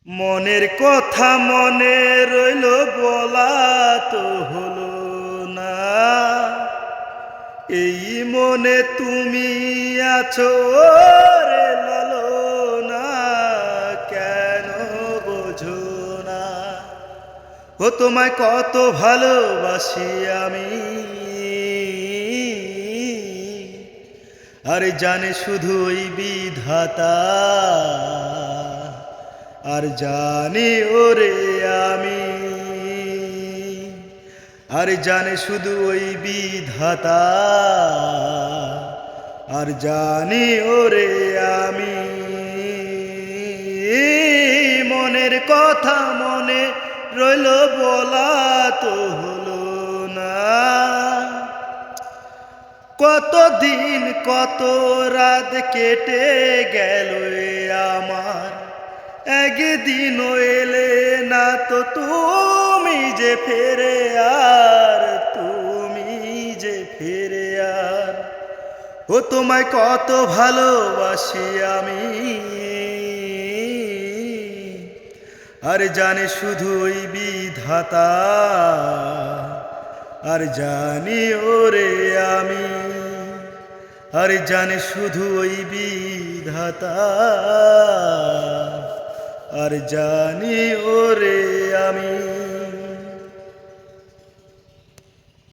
মনের কথা মনে রইল, বলা তো হলো না। এই মনে তুমি আছো রে লালনা, কেন বোঝো না? ও তোমায় কত ভালোবাসি আমি, আর জানে শুধু ওই বিধাতা, আর জানি ওরে আমি, আর জানে শুধু ওই বিধাতা, আর জানি ওরে আমি। মনের কথা মনে রইল, বলা তো হলো না। কতদিন কত রাত কেটে গেল আমার, একদিনও এলে না তো তুমি যে ফিরে, আর তুমি যে ফিরে আর। ও তোমায় কত ভালোবাসি আমি, আর জানে শুধু ওই বিধাতা, আর জানি ওরে আমি, আর জানে শুধু ওই বিধাতা, আর জানি ওরে আমি।